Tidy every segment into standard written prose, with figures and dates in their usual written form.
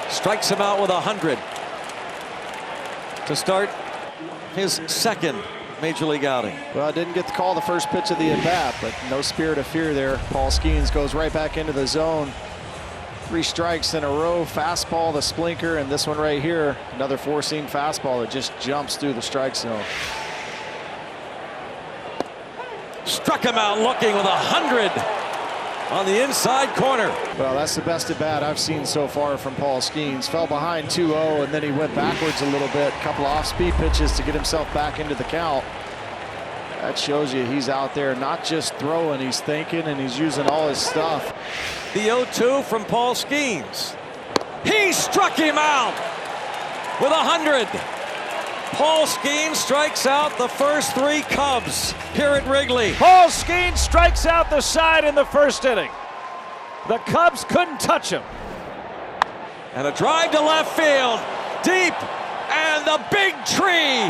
strikes him out with 100 to start his second major league outing. Well, didn't get to call the first pitch of the at-bat, but no spirit of fear there. Paul Skeens goes right back into the zone. 3 strikes in a row. Fastball, the splinker, and this one right here, another four-seam fastball that just jumps through the strike zone. Struck him out looking with 100 on the inside corner. Well, that's the best at bat I've seen so far from Paul Skeens. Fell behind 2-0, and then he went backwards a little bit. A couple off-speed pitches to get himself back into the count. That shows you he's out there not just throwing, he's thinking, and he's using all his stuff. The 0-2 from Paul Skeens. He struck him out with 100. Paul Skeens strikes out the first 3 Cubs here at Wrigley. Paul Skeens strikes out the side in the first inning. The Cubs couldn't touch him. And a drive to left field, deep, and the big tree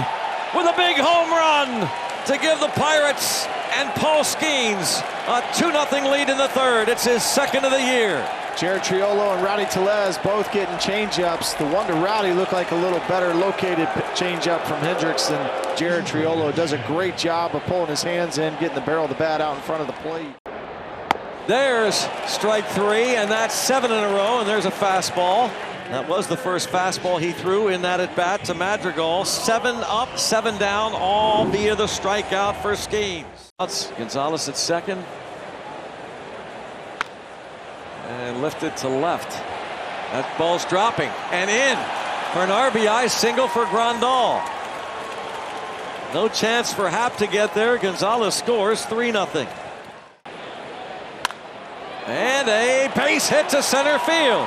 with a big home run to give the Pirates and Paul Skeens a 2-0 lead in the third. It's his second of the year. Jared Triolo and Rowdy Tellez both getting change-ups. The one to Rowdy looked like a little better located change-up from Hendricks than Jared Triolo. Does a great job of pulling his hands in, getting the barrel of the bat out in front of the plate. There's strike 3, and that's 7 in a row, and there's a fastball. That was the first fastball he threw in that at-bat to Madrigal. 7 up, 7 down, all via the strikeout for Skeens. Gonzalez at second. And lifted to left. That ball's dropping and in for an RBI single for Grandal. No chance for Happ to get there. Gonzalez scores 3-0. And a base hit to center field.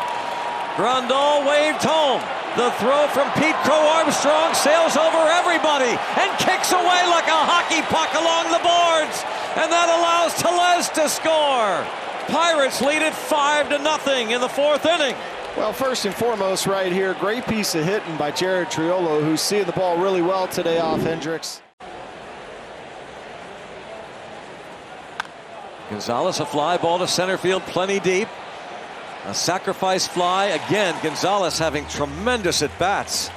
Grandal waved home. The throw from Pete Crow Armstrong sails over everybody and kicks away like a hockey puck along the boards. And that allows Tellez to score. Pirates lead it 5-0 in the 4th inning. Well, first and foremost right here, great piece of hitting by Jared Triolo, who's seeing the ball really well today off Hendricks. Gonzalez, a fly ball to center field, plenty deep. A sacrifice fly. Again, Gonzalez having tremendous at-bats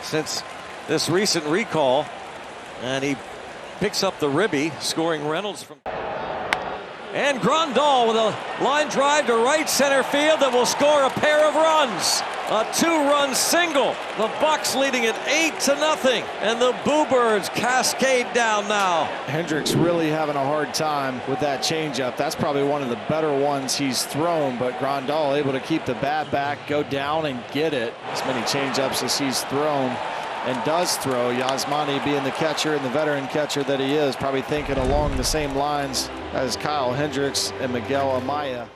since this recent recall. And he picks up the ribby, scoring Reynolds from... And Grandal with a line drive to right center field that will score a pair of runs. A 2-run single. The Bucks leading it 8-0. And the Boo Birds cascade down now. Hendricks really having a hard time with that changeup. That's probably one of the better ones he's thrown, but Grandal able to keep the bat back, go down and get it. As many changeups as he's thrown and does throw. Yasmani being the catcher and the veteran catcher that he is, probably thinking along the same lines as Kyle Hendricks and Miguel Amaya.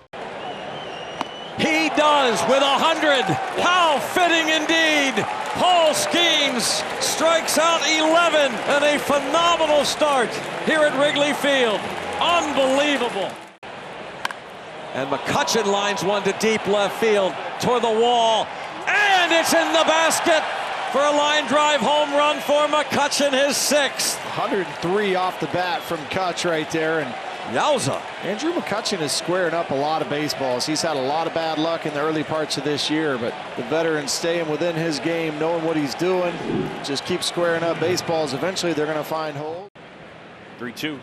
He does with 100. How fitting indeed. Paul Skeens strikes out 11 and a phenomenal start here at Wrigley Field. Unbelievable. And McCutchen lines one to deep left field toward the wall. And it's in the basket for a line drive home run for McCutchen, his 6th. 103 off the bat from Kutch right there. And yowza. Andrew McCutchen is squaring up a lot of baseballs. He's had a lot of bad luck in the early parts of this year, but the veteran staying within his game, knowing what he's doing, just keep squaring up baseballs. Eventually they're going to find holes. 3-2.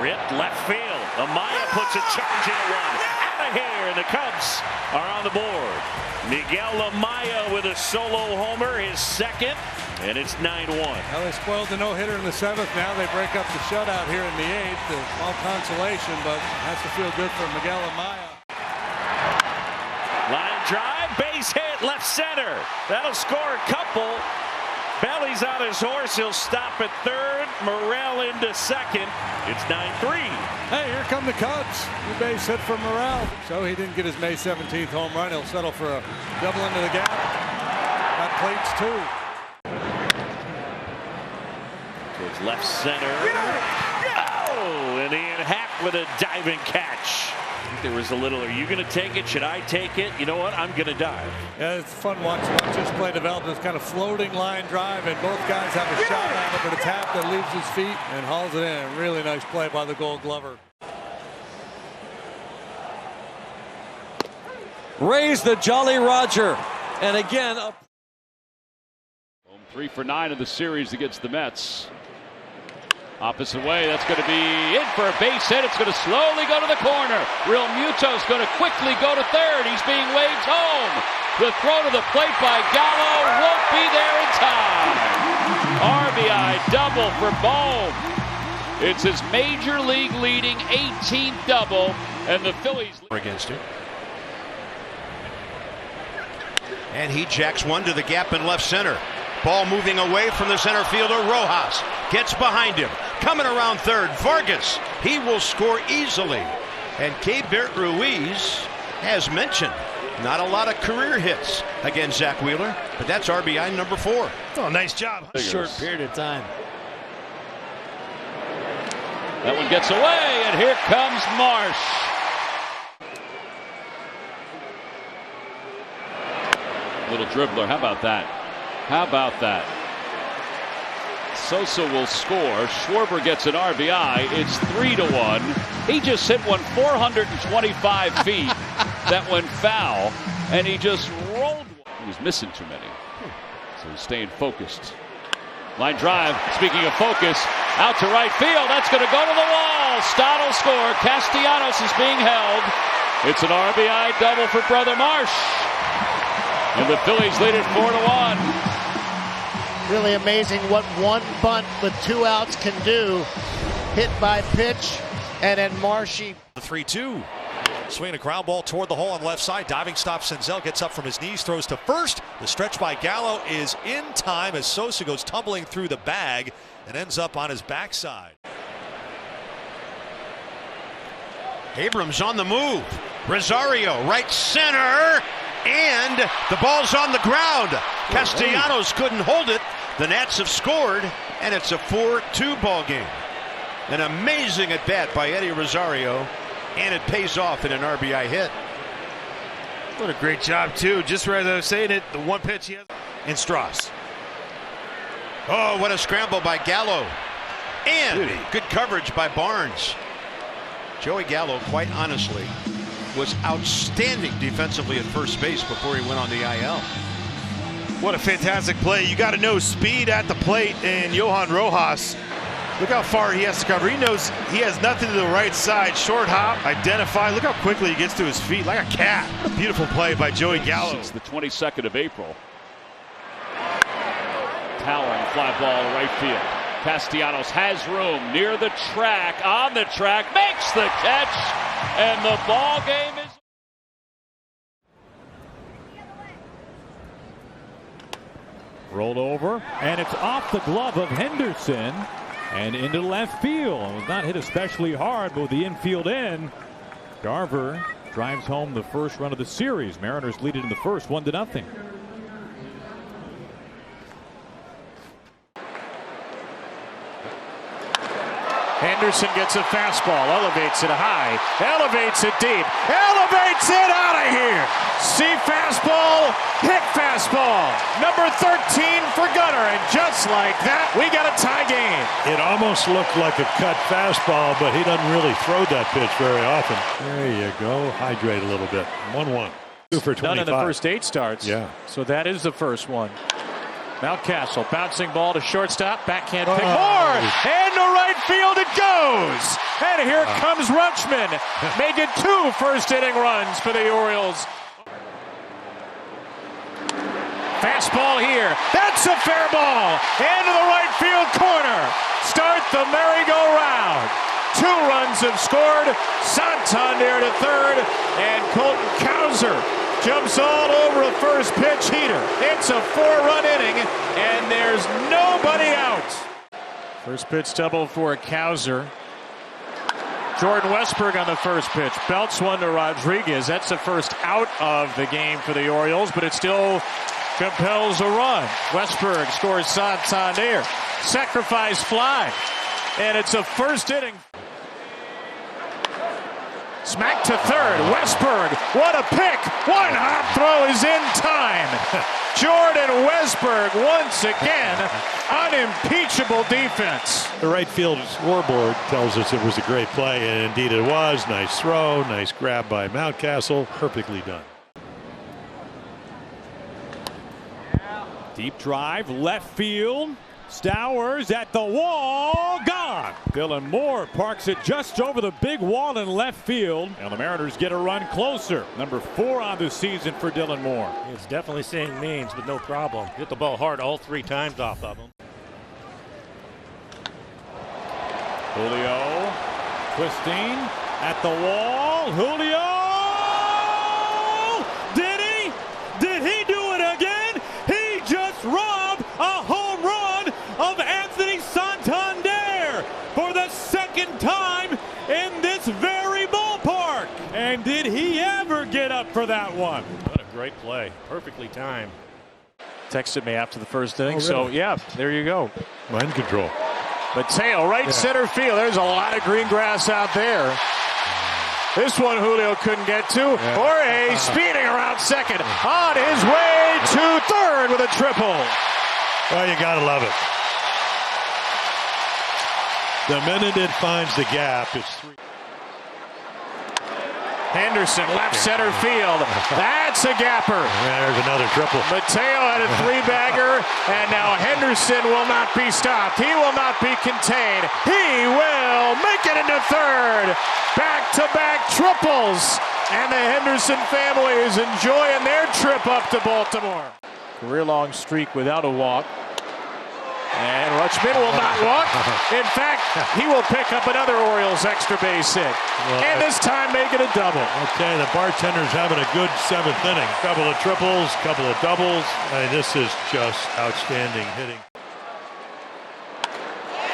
Ripped left field. Amaya puts a charge in one. Out of here, and the Cubs are on the board. Miguel Amaya with a solo homer, his 2nd, and it's 9-1. Well, they spoiled the no-hitter in the 7th. Now they break up the shutout here in the 8th. All consolation, but has to feel good for Miguel Amaya. Line drive, base hit, left center. That'll score a couple. Belly's on his horse. He'll stop at 3rd. Morel into 2nd. It's 9-3. Hey, here come the Cubs. New base hit from Morel. So he didn't get his May 17th home run. He'll settle for a double into the gap. That plates 2. Towards left center. Oh, and Ian Happ with a diving catch. There was a little, are you going to take it? Should I take it? You know what? I'm going to dive. Yeah, it's fun watching this play develop. This kind of floating line drive, and both guys have a shot at it, but it's Happ that leaves his feet and hauls it in. Really nice play by the Gold Glover. raise the Jolly Roger. And again, 3 for 9 of the series against the Mets. Opposite way, that's going to be in for a base hit. It's going to slowly go to the corner. Real Muto's going to quickly go to third. He's being waved home. The throw to the plate by Gallo won't be there in time. RBI double for Bohm. It's his major league leading 18th double, and the Phillies against it. And he jacks one to the gap in left center. Ball moving away from the center fielder. Rojas gets behind him. Coming around third, Vargas. He will score easily. And Keibert Ruiz, as mentioned, not a lot of career hits against Zach Wheeler, but that's RBI number 4. Oh, nice job. Short period of time. That one gets away, and here comes Marsh. Little dribbler. How about that? How about that? Sosa will score. Schwarber gets an RBI. It's 3-1. He just hit one 425 feet. That went foul, and he just rolled. He was missing too many, so he's staying focused. Line drive. Speaking of focus, out to right field. That's going to go to the wall. Stott will score. Castellanos is being held. It's an RBI double for Brother Marsh. And the Phillies lead it 4-1. Really amazing what one bunt with 2 outs can do. Hit by pitch, and then Marshy. The 3-2. Swinging a ground ball toward the hole on left side. Diving stop. Senzel gets up from his knees, throws to first. The stretch by Gallo is in time as Sosa goes tumbling through the bag and ends up on his backside. Abrams on the move. Rosario, right center. And the ball's on the ground. Castellanos couldn't hold it. The Nats have scored, and it's a 4-2 ball game. An amazing at bat by Eddie Rosario, and it pays off in an RBI hit. What a great job, too. Just as I was saying it, the one pitch he has. And Strauss. Oh, what a scramble by Gallo. And good coverage by Barnes. Joey Gallo, quite honestly, was outstanding defensively at first base before he went on the IL. What a fantastic play. You got to know speed at the plate, and Johan Rojas, look how far he has to cover. He knows he has nothing to the right side. Short hop, identify. Look how quickly he gets to his feet like a cat. A beautiful play by Joey Gallo. Since the 22nd of April. Towering fly ball to right field. Castellanos has room near the track, on the track, makes the catch, and the ball game is. Rolled over, and it's off the glove of Henderson and into left field. It was not hit especially hard, but with the infield in, Garver drives home the first run of the series. Mariners lead it in the first, 1-0. Henderson gets a fastball, elevates it high, elevates it deep, elevates it out of here. See fastball, hit fastball. Number 13 for Gunnar, and just like that, we got a tie game. It almost looked like a cut fastball, but he doesn't really throw that pitch very often. There you go. Hydrate a little bit. 1-1. 2 for 25. None in the first 8 starts. Yeah. So that is the first one. Mountcastle, bouncing ball to shortstop, backhand pick, more, and to right field it goes. And here comes Rutschman, making 2 first-inning runs for the Orioles. Fastball here, that's a fair ball, into the right field corner. Start the merry-go-round. 2 runs have scored, Santander to third, and Colton Cowser jumps all over a first pitch heater. It's a 4-run inning, and there's nobody out. First pitch double for Cowser. Jordan Westberg on the first pitch. Belts one to Rodriguez. That's the first out of the game for the Orioles, but it still compels a run. Westberg scores Santander. Sacrifice fly. And it's a first inning. Smack to third. Westberg. What a pick. One hop throw is in time. Jordan Westberg once again. Unimpeachable defense. The right field scoreboard tells us it was a great play, and indeed it was. Nice throw, nice grab by Mountcastle. Perfectly done. Deep drive, left field. Stowers at the wall, gone. Dylan Moore parks it just over the big wall in left field, and the Mariners get a run closer. Number 4 on the season for Dylan Moore. It's definitely seeing means, but no problem. Hit the ball hard all 3 times off of him. Julio twisting at the wall. Julio! Did he do it again? He just robbed a home run of Anthony Santander for the 2nd time in this very ballpark. And did he ever get up for that one? What a great play. Perfectly timed. Texted me after the first inning. Oh, really? So, yeah, there you go. Mind control. Mateo, right center field. There's a lot of green grass out there. This one Julio couldn't get to. Jorge speeding around second. On his way to third with a triple. Well, you got to love it. The minute it finds the gap, it's 3. Henderson, left center field. That's a gapper. There's another triple. Mateo had a 3-bagger, and now Henderson will not be stopped. He will not be contained. He will make it into third. Back-to-back triples, and the Henderson family is enjoying their trip up to Baltimore. Career-long streak without a walk. And Rutschman will not walk. In fact, he will pick up another Orioles extra base hit. And this time make it a double. Okay, the bartender's having a good 7th inning. Couple of triples, couple of doubles. This is just outstanding hitting.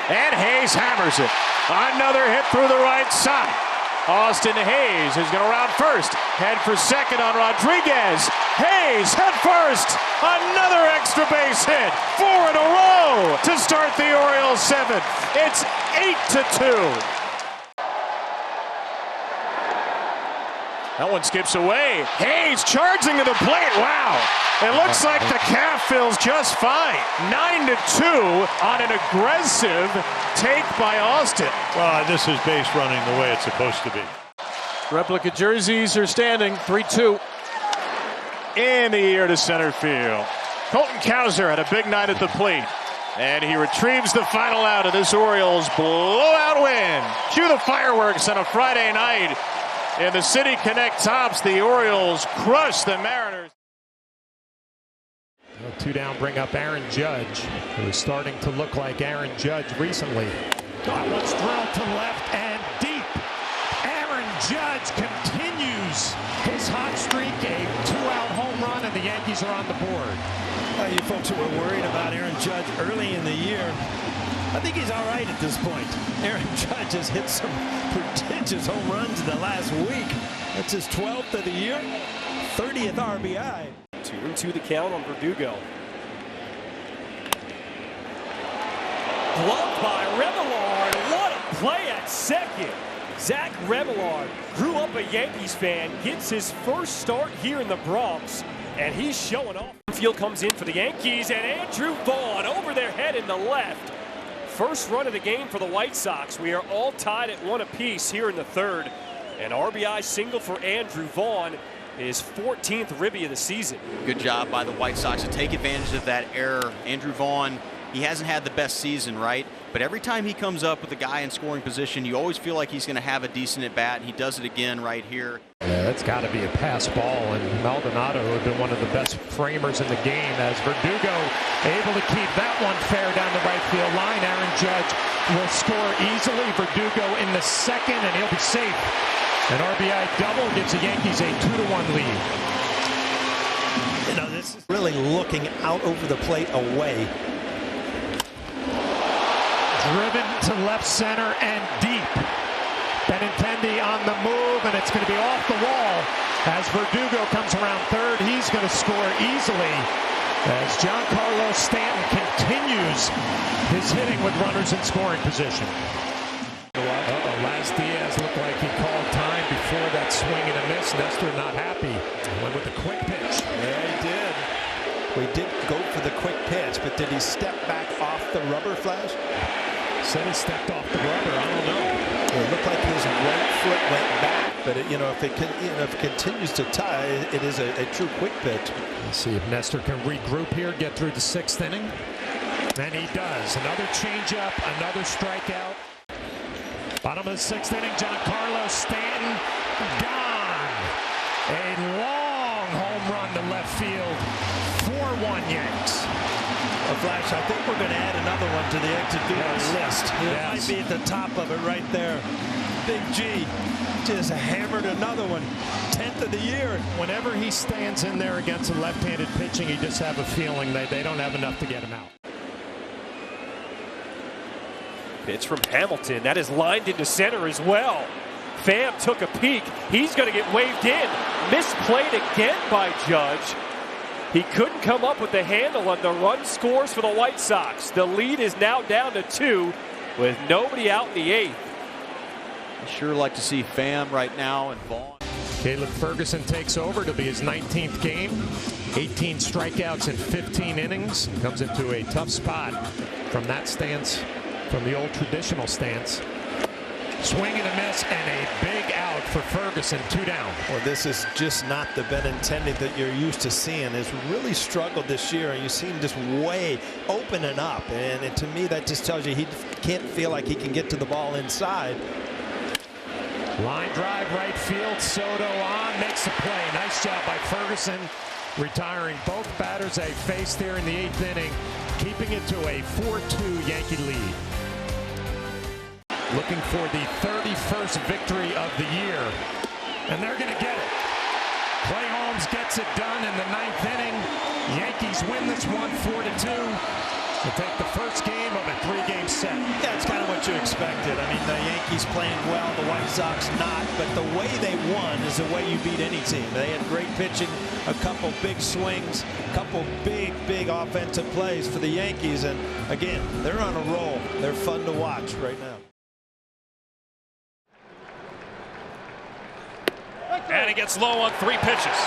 And Hayes hammers it. Another hit through the right side. Austin Hayes is going to round first. Head for second on Rodriguez. Hayes head first. Another extra base hit. 4 in a row to start the Orioles 7th. It's 8-2. That one skips away. Hayes charging to the plate. Wow. It looks like the calf feels just fine. 9-2 on an aggressive take by Austin. Well, this is base running the way it's supposed to be. Replica jerseys are standing. 3-2. In the air to center field. Colton Cowser had a big night at the plate. And he retrieves the final out of this Orioles blowout win. Cue the fireworks on a Friday night. In the City Connect Tops, the Orioles crush the Mariners. 2 down, bring up Aaron Judge, who is starting to look like Aaron Judge recently. That one's drilled to left and deep. Aaron Judge continues his hot streak, a 2-out home run, and the Yankees are on the board. You folks who were worried about Aaron Judge early in the year, I think he's all right at this point. Aaron Judge has hit some prodigious home runs in the last week. That's his 12th of the year, 30th RBI. 2-2 the count on Verdugo. Blocked by Remillard. What a play at second. Zach Remillard grew up a Yankees fan, gets his first start here in the Bronx, and he's showing off. Field comes in for the Yankees, and Andrew Vaughn over their head in the left. First run of the game for the White Sox. We are all tied at 1 apiece here in the 3rd. An RBI single for Andrew Vaughn, his 14th ribby of the season. Good job by the White Sox to take advantage of that error. Andrew Vaughn, he hasn't had the best season, right? But every time he comes up with a guy in scoring position, you always feel like he's going to have a decent at bat. He does it again right here. Yeah, that's got to be a pass ball, and Maldonado, who had been one of the best framers in the game, as Verdugo able to keep that one fair down the right field line. Aaron Judge will score easily. Verdugo in the 2nd, and he'll be safe. An RBI double gives the Yankees a 2-1 lead. You know, this is really looking out over the plate away. Driven to left center and deep. Benintendi on the move, and it's going to be off the wall. As Verdugo comes around third, he's going to score easily. As Giancarlo Stanton continues his hitting with runners in scoring position. Last Diaz looked like he called time before that swing and a miss. Nestor not happy. Went with the quick pitch. Yeah, he did. We did go for the quick pitch, but did he step back off the rubber, Flash? Said he stepped off the rubber. I don't know. It looked like his right foot went back. but if it continues to tie, it is a true quick pitch. Let's see if Nestor can regroup here, get through the 6th inning. And he does. Another changeup, another strikeout. Bottom of the 6th inning, Giancarlo Stanton gone. A long home run to left field. 4-1 Yanks. Well, Flash, I think we're going to add another one to the exit field list. It might be at the top of it right there. Big G just hammered another one. 10th of the year. Whenever he stands in there against a left-handed pitching, you just have a feeling that they don't have enough to get him out. Pitch from Hamilton. That is lined into center as well. Pham took a peek. He's going to get waved in. Misplayed again by Judge. He couldn't come up with the handle on the run scores for the White Sox. The lead is now down to 2 with nobody out in the 8th. I sure like to see Pham right now and Vaughn. Caleb Ferguson takes over to be his 19th game. 18 strikeouts in 15 innings. Comes into a tough spot from that stance, from the old traditional stance. Swing and a miss and a big out for Ferguson. 2 down. Well, this is just not the Benintendi that you're used to seeing. Has really struggled this year, and you see him just way opening up. And to me, that just tells you he can't feel like he can get to the ball inside. Line drive right field. Soto on, makes the play. Nice job by Ferguson, retiring both batters they faced there in the 8th inning, keeping it to a 4-2 Yankee lead. Looking for the 31st victory of the year, and they're going to get it. Clay Holmes gets it done in the 9th inning. Yankees win this one 4-2. To take the first game of a 3-game set. That's kind of what you expected. I mean, the Yankees playing well, the White Sox not, but the way they won is the way you beat any team. They had great pitching, a couple big swings, a couple big offensive plays for the Yankees, and again, they're on a roll. They're fun to watch right now. And he gets low on 3 pitches.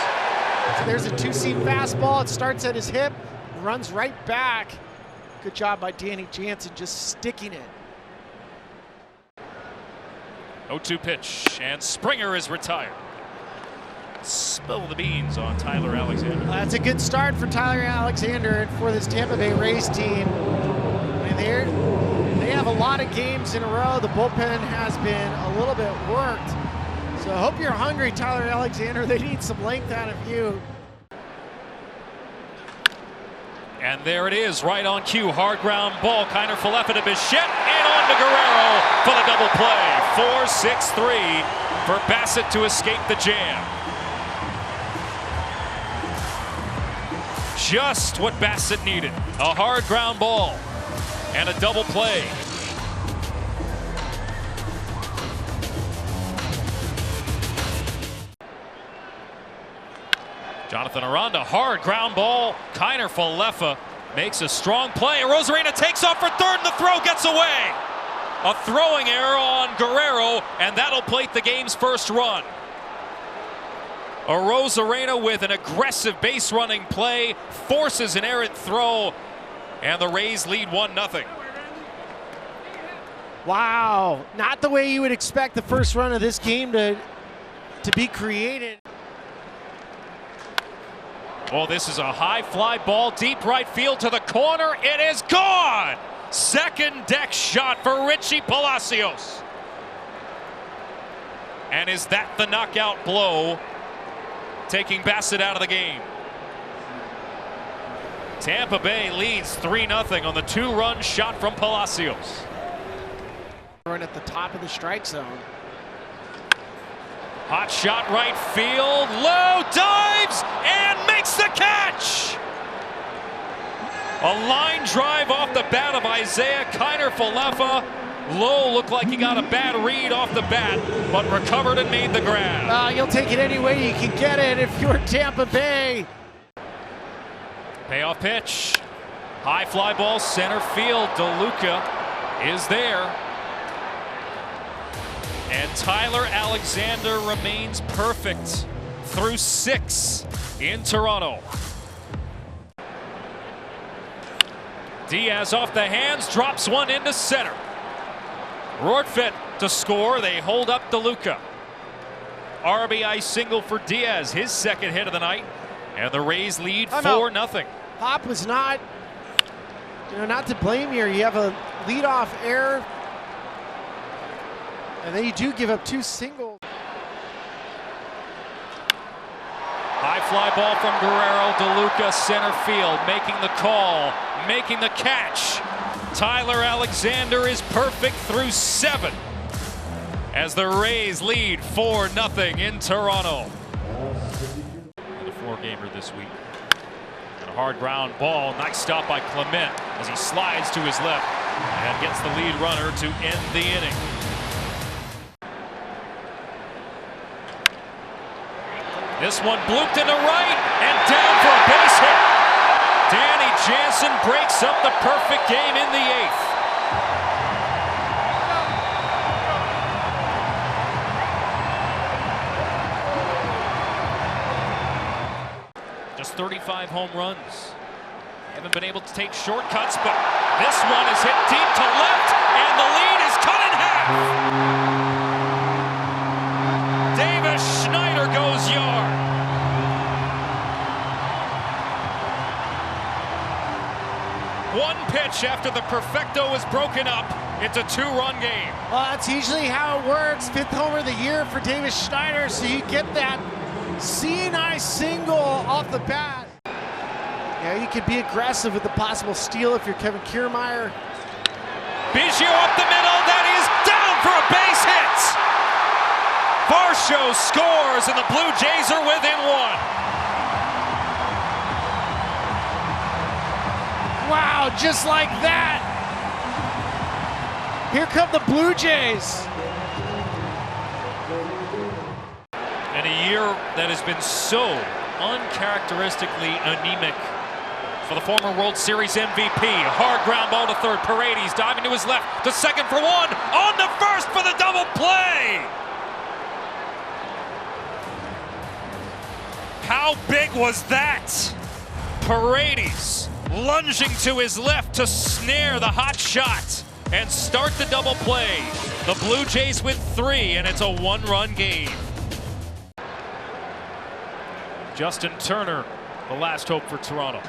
There's a 2-seam fastball. It starts at his hip, runs right back. Good job by Danny Jansen just sticking it. 0-2 pitch, and Springer is retired. Spill the beans on Tyler Alexander. Well, that's a good start for Tyler Alexander and for this Tampa Bay Rays team. I mean, they have a lot of games in a row. The bullpen has been a little bit worked. So I hope you're hungry, Tyler Alexander. They need some length out of you. And there it is, right on cue. Hard ground ball. Kiner Falefa to Bichette and on to Guerrero for the double play. 4-6-3 for Bassett to escape the jam. Just what Bassett needed. A hard ground ball and a double play. Jonathan Aranda, hard ground ball. Kiner Falefa makes a strong play. Rosarena takes off for third, and the throw gets away. A throwing error on Guerrero, and that'll plate the game's first run. Rosarena with an aggressive base running play forces an errant throw, and the Rays lead 1-0. Wow, not the way you would expect the first run of this game to be created. Oh, this is a high fly ball, deep right field to the corner. It is gone! Second deck shot for Richie Palacios. And is that the knockout blow, taking Bassett out of the game? Tampa Bay leads 3-0 on the 2-run shot from Palacios. Run at the top of the strike zone. Hot shot right field, low, dives, and makes the catch! A line drive off the bat of Isaiah Kiner Falefa. Low looked like he got a bad read off the bat, but recovered and made the grab. You'll take it any way you can get it if you're Tampa Bay. Payoff pitch. High fly ball, center field. DeLuca is there. And Tyler Alexander remains perfect through 6 in Toronto. Diaz off the hands, drops one into center. Rortvedt to score. They hold up DeLuca. RBI single for Diaz, his second hit of the night. And the Rays lead 4-0. Pop was not, not to blame here. You have a leadoff error, and then you do give up 2 singles. High fly ball from Guerrero. DeLuca, center field, making the call, making the catch. Tyler Alexander is perfect through 7 as the Rays lead 4-0 in Toronto. The 4-gamer this week. And a hard ground ball. Nice stop by Clement as he slides to his left and gets the lead runner to end the inning. This one blooped into right and down for a base hit. Danny Jansen breaks up the perfect game in the 8th. Just 35 home runs. Haven't been able to take shortcuts, but this one is hit deep to left, and the lead is cut in half. Davis Schneider goes yard. One pitch after the perfecto is broken up. It's a 2-run game. Well, that's usually how it works. 5th homer of the year for Davis Schneider, so you get that CNI single off the bat. Yeah, you can be aggressive with the possible steal if you're Kevin Kiermaier. Biggio up the middle. That is down for a base hit. Varsho scores, and the Blue Jays are within 1. Wow, just like that. Here come the Blue Jays. And a year that has been so uncharacteristically anemic for the former World Series MVP. Hard ground ball to third. Paredes diving to his left, to second for 1. On to first for the double play. How big was that? Paredes lunging to his left to snare the hot shot and start the double play. The Blue Jays with 3, and it's a 1-run game. Justin Turner, the last hope for Toronto.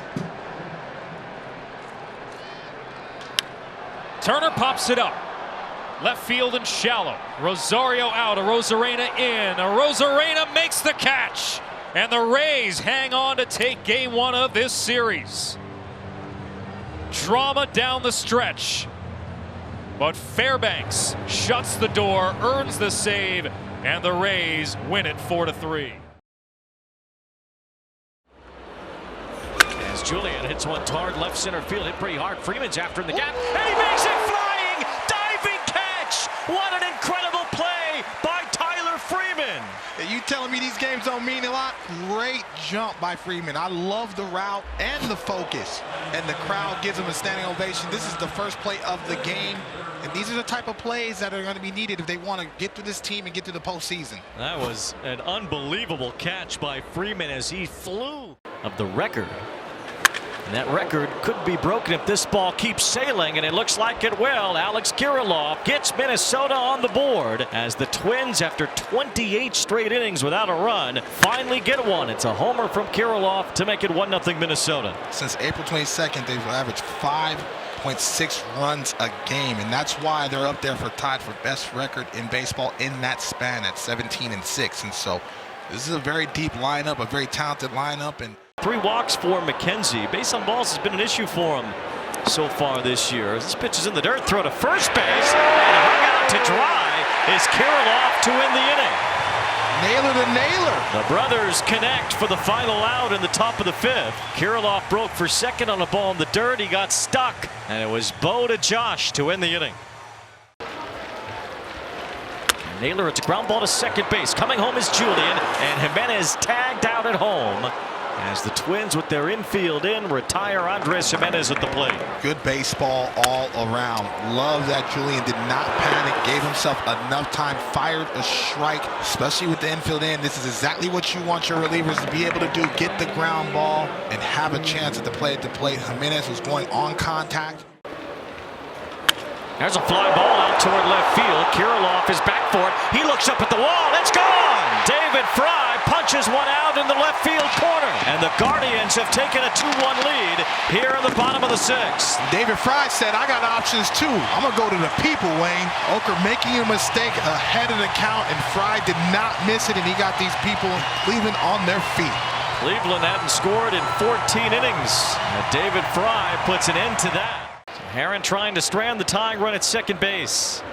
Turner pops it up. Left field and shallow. Rosario out, Arozarena in. Arozarena makes the catch. And the Rays hang on to take game 1 of this series. Drama down the stretch. But Fairbanks shuts the door, earns the save, and the Rays win it 4-3. As Julian hits one hard left center field, hit pretty hard. Freeman's after in the gap, and he makes it flying! Diving catch! What an incredible play by Tyler Freeman! Are you telling me these games don't mean a lot? Great jump by Freeman. I love the route and the focus. And the crowd gives him a standing ovation. This is the first play of the game. And these are the type of plays that are going to be needed if they want to get through this team and get to the postseason. That was an unbelievable catch by Freeman as he flew of the record. And that record could be broken if this ball keeps sailing, and it looks like it will. Alex Kirilloff gets Minnesota on the board as the Twins, after 28 straight innings without a run, finally get one. It's a homer from Kirilloff to make it 1-0 Minnesota. Since April 22nd, they've averaged 5.6 runs a game, and that's why they're up there for tied for best record in baseball in that span at 17-6. And so this is a very deep lineup, a very talented lineup. And 3 walks for McKenzie. Base on balls has been an issue for him so far this year. As this pitch is in the dirt, throw to first base, and hung out to dry is Kirilloff to win the inning. Nailer to nailer. The brothers connect for the final out in the top of the 5th. Kirilloff broke for second on a ball in the dirt. He got stuck, and it was Bo to Josh to win the inning. Naylor, it's a ground ball to second base. Coming home is Julian, and Jimenez tagged out at home as the Twins, with their infield in, retire Andres Jimenez at the plate. Good baseball all around. Love that Julian did not panic, gave himself enough time, fired a strike, especially with the infield in. This is exactly what you want your relievers to be able to do, get the ground ball and have a chance at the plate. Jimenez was going on contact. There's a fly ball out toward left field. Kirilloff is back for it. He looks up at the wall. It's gone! David Fry punches one out in the left field corner. And the Guardians have taken a 2-1 lead here in the bottom of the sixth. David Fry said, I got options too. I'm going to go to the people, Wayne. Oker making a mistake ahead of the count, and Fry did not miss it, and he got these people in Cleveland on their feet. Cleveland hadn't scored in 14 innings. And David Fry puts an end to that. So Herron trying to strand the tying run at second base.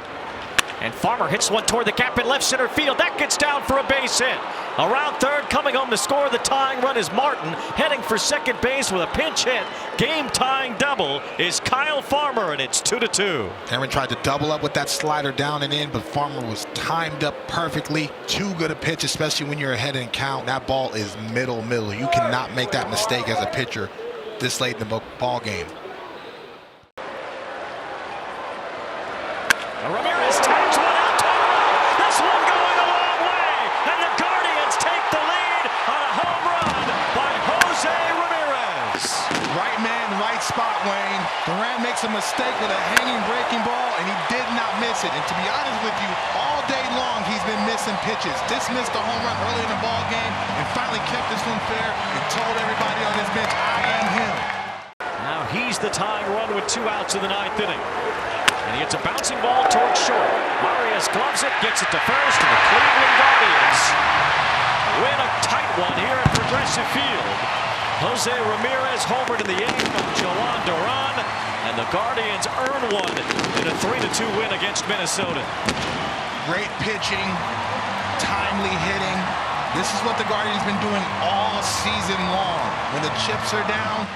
And Farmer hits one toward the gap in left center field. That gets down for a base hit. Around third, coming home to score the tying run is Martin. Heading for second base with a pinch hit. Game-tying double is Kyle Farmer, and it's 2-2. Herron tried to double up with that slider down and in, but Farmer was timed up perfectly. Too good a pitch, especially when you're ahead in count. That ball is middle. You cannot make that mistake as a pitcher this late in the ball game. Ramirez tags one out to right. This one going a long way, and the Guardians take the lead on a home run by Jose Ramirez. Right man, right spot, Wayne. Duran makes a mistake with a hanging breaking ball, and he did not miss it. And to be honest with you, all day long he's been missing pitches. Dismissed the home run early in the ball game, and finally kept this one fair and told everybody on his bench, I am him. Now he's the tying run with 2 outs in the 9th inning. And he hits a bouncing ball towards short. Marias gloves it, gets it to first, and the Cleveland Guardians win a tight one here at Progressive Field. Jose Ramirez homered in the 8th from Joan Duran, and the Guardians earn one in a 3-2 win against Minnesota. Great pitching, timely hitting. This is what the Guardians have been doing all season long. When the chips are down,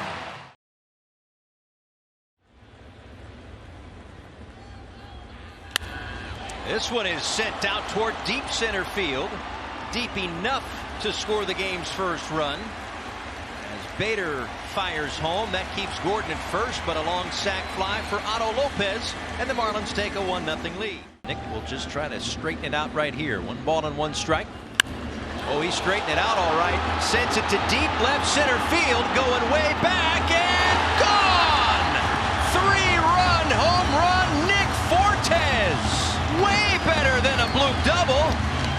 This one is sent out toward deep center field. Deep enough to score the game's first run. As Bader fires home, that keeps Gordon at first, but a long sac fly for Otto Lopez, and the Marlins take a 1-0 lead. Nick will just try to straighten it out right here. 1 ball and 1 strike. Oh, he's straightening it out all right. Sends it to deep left center field, going way back and gone! 3-run home run, Nick Fortes. Way better than a bloop double.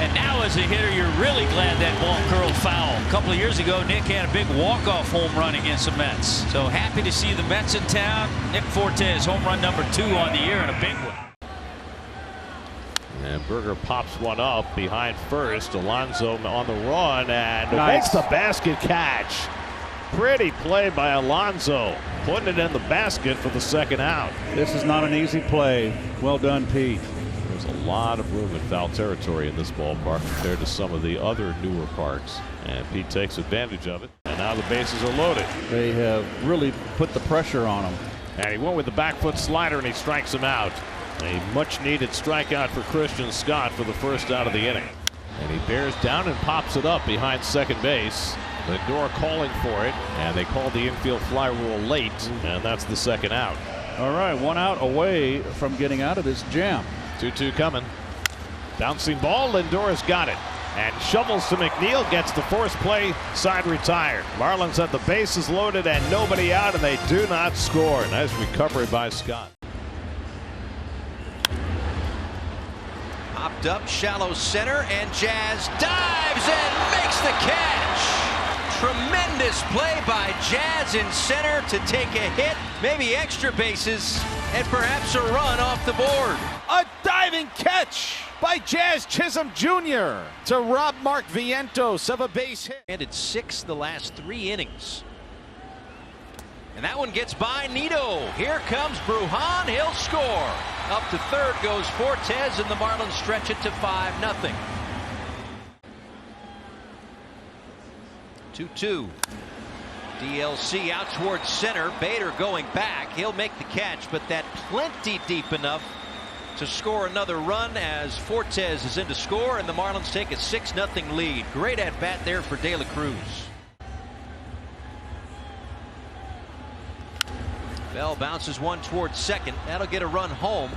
And now as a hitter, you're really glad that ball curled foul. A couple of years ago, Nick had a big walk-off home run against the Mets. So happy to see the Mets in town. Nick Fortes, home run number 2 on the year, and a big one. And Berger pops one up behind first. Alonso on the run and Nice. makes the basket catch. Pretty play by Alonso, putting it in the basket for the second out. This is not an easy play. Well done, Pete. There's a lot of room in foul territory in this ballpark compared to some of the other newer parks. And Pete takes advantage of it. And now the bases are loaded. They have really put the pressure on him. And he went with the back foot slider and he strikes him out. A much needed strikeout for Christian Scott for the first out of the inning. And he bears down and pops it up behind second base. Lindor calling for it, and they called the infield fly rule late, and that's the second out. All right, 1 out away from getting out of this jam. 2-2 coming. Bouncing ball, Lindor's got it. And shovels to McNeil, gets the force play, side retired. Marlins have the bases loaded and nobody out, and they do not score. Nice recovery by Scott. Popped up, shallow center, and Jazz dives and makes the catch. Tremendous play by Jazz in center to take a hit, maybe extra bases, and perhaps a run off the board. A diving catch by Jazz Chisholm Jr. to rob Mark Vientos of a base hit. Handed 6 the last 3 innings. And that one gets by Nito. Here comes Brujan. He'll score. Up to third goes Fortes, and the Marlins stretch it to 5-0. 2-2. DLC out towards center. Bader going back. He'll make the catch, but that plenty deep enough to score another run as Fortes is in to score, and the Marlins take a 6-0 lead. Great at bat there for De La Cruz. Bell bounces one towards second. That'll get a run home.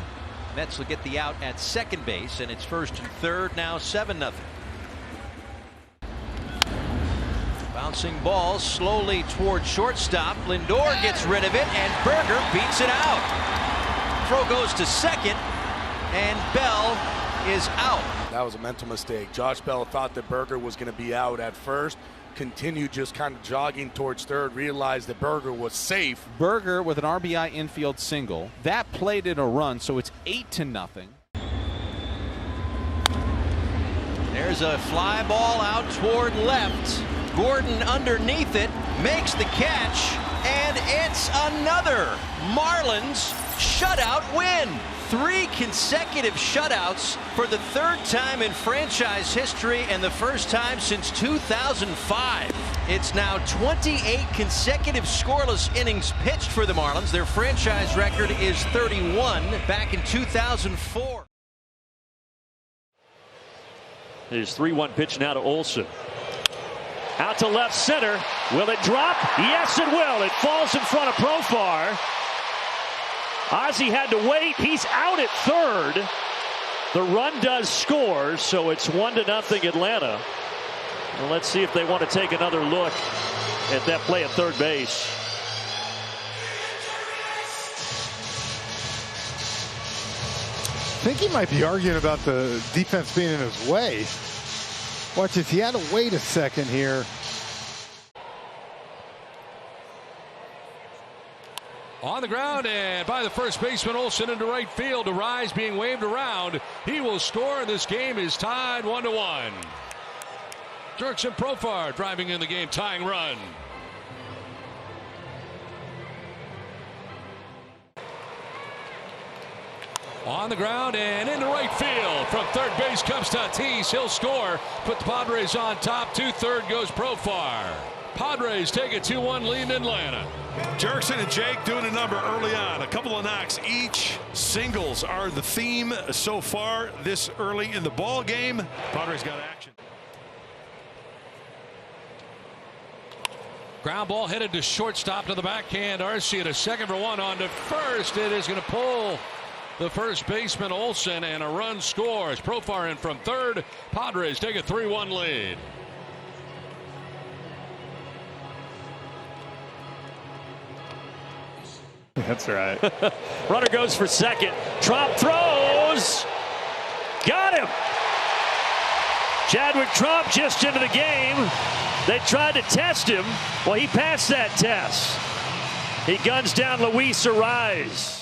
Mets will get the out at second base, and it's first and third, now 7-0. Bouncing ball slowly towards shortstop. Lindor gets rid of it, and Berger beats it out. Throw goes to second, and Bell is out. That was a mental mistake. Josh Bell thought that Berger was going to be out at first, continued just kind of jogging towards third, realized that Berger was safe. Berger with an RBI infield single. That played in a run, so it's 8-0. There's a fly ball out toward left. Gordon underneath it, makes the catch, and it's another Marlins shutout win. 3 consecutive shutouts for the 3rd time in franchise history and the first time since 2005. It's now 28 consecutive scoreless innings pitched for the Marlins. Their franchise record is 31 back in 2004. His 3-1 pitch now to Olsen. Out to left center. Will it drop? Yes, it will. It falls in front of Profar. Ozzie had to wait. He's out at third. The run does score, so it's 1-0 Atlanta. Well, let's see if they want to take another look at that play at third base. I think he might be arguing about the defense being in his way. Watch this. He had to wait a second here. On the ground and by the first baseman Olsen into right field. Arise being waved around. He will score, and this game is tied 1-1. Jurickson Profar driving in the game, tying run. On the ground and into right field. From third base comes Tatis. He'll score. Put the Padres on top. To third goes Profar. Padres take a 2-1 lead in Atlanta. Jurickson and Jake doing a number early on. A couple of knocks each. Singles are the theme so far this early in the ball game. Padres got action. Ground ball headed to shortstop to the backhand. Arcia to second for one. On to first. It is going to pull the first baseman Olsen, and a run scores. Profar in from third. Padres take a 3-1 lead. That's right. Runner goes for second. Trump throws. Got him. Chadwick Trump just into the game. They tried to test him. Well, he passed that test. He guns down Luis Arise.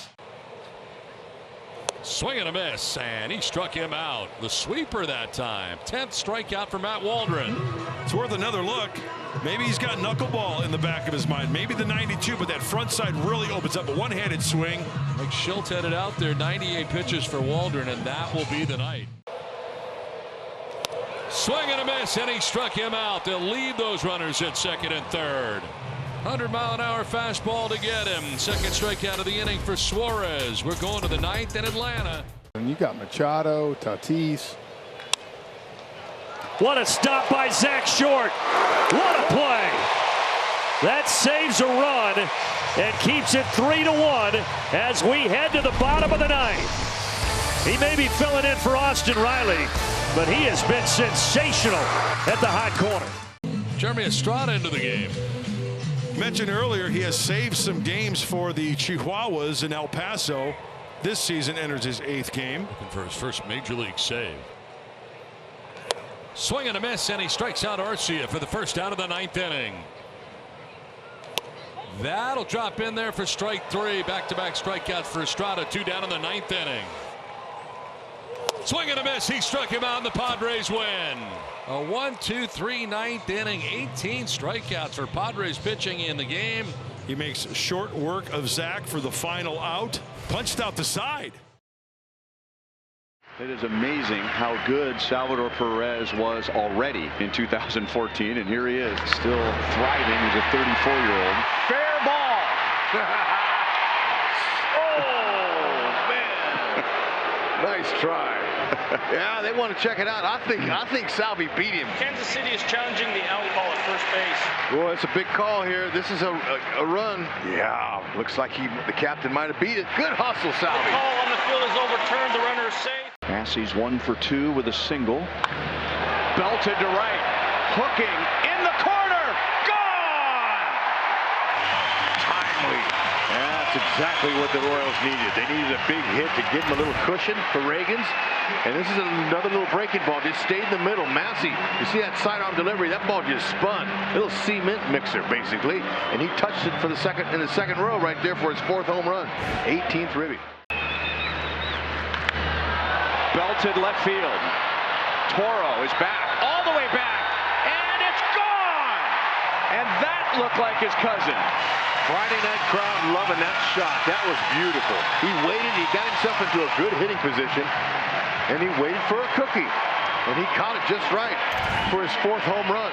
Swing and a miss, and he struck him out. The sweeper that time. 10th strikeout for Matt Waldron. It's worth another look. Maybe he's got knuckleball in the back of his mind. Maybe the 92, but that front side really opens up a one-handed swing. Like Schultz had it out there, 98 pitches for Waldron, and that will be the night. Swing and a miss, and he struck him out. They'll leave those runners at second and third. 100-mile-an-hour fastball to get him. Second strikeout of the inning for Suarez. We're going to the 9th in Atlanta. And you got Machado, Tatis. What a stop by Zach Short. What a play. That saves a run and keeps it 3-1 as we head to the bottom of the 9th. He may be filling in for Austin Riley, but he has been sensational at the hot corner. Jeremy Estrada into the game. Mentioned earlier, he has saved some games for the Chihuahuas in El Paso. This season enters his 8th game. Looking for his first major league save. Swing and a miss, and he strikes out Arcia for the first out of the 9th inning. That'll drop in there for strike 3. Back-to-back strikeouts for Estrada. 2 down in the 9th inning. Swing and a miss. He struck him out, and the Padres win. A 1-2-3 9th inning. 18 strikeouts for Padres pitching in the game. He makes short work of Zach for the final out. Punched out the side. It is amazing how good Salvador Perez was already in 2014, and here he is, still thriving as a 34-year-old. Fair ball. Oh, man. Nice try. Yeah, they want to check it out. I think Salvi beat him. Kansas City is challenging the out call at first base. Boy, it's a big call here. This is a run. Yeah, looks like the captain might have beat it. Good hustle, Salvi. The call on the field is overturned. The runner is safe. Massey's 1 for 2 with a single. Belted to right. Hooking in the corner. Gone! Timely. Yeah, That's exactly what the Royals needed. They needed a big hit to give them a little cushion for Reagans. And this is another little breaking ball. Just stayed in the middle. Massey, you see that sidearm delivery? That ball just spun. Little cement mixer, basically. And he touched it for the second in the second row right there for his 4th home run. 18th ribby. Belted left field. Toro is back, all the way back, and it's gone! And that looked like his cousin. Friday night crowd loving that shot. That was beautiful. He waited, he got himself into a good hitting position, and he waited for a cookie. And he caught it just right for his 4th home run.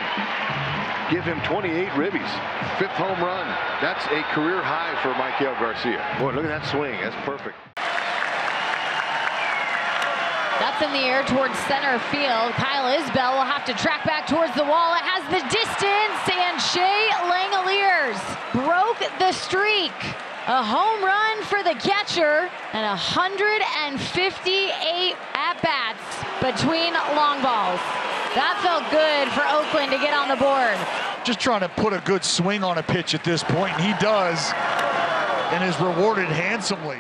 Give him 28 ribbies. 5th home run. That's a career high for Michael Garcia. Boy, look at that swing. That's perfect. That's in the air towards center field. Kyle Isbell will have to track back towards the wall. It has the distance, and Shea Langoliers broke the streak. A home run for the catcher and 158 at-bats between long balls. That felt good for Oakland to get on the board. Just trying to put a good swing on a pitch at this point, and he does, and is rewarded handsomely.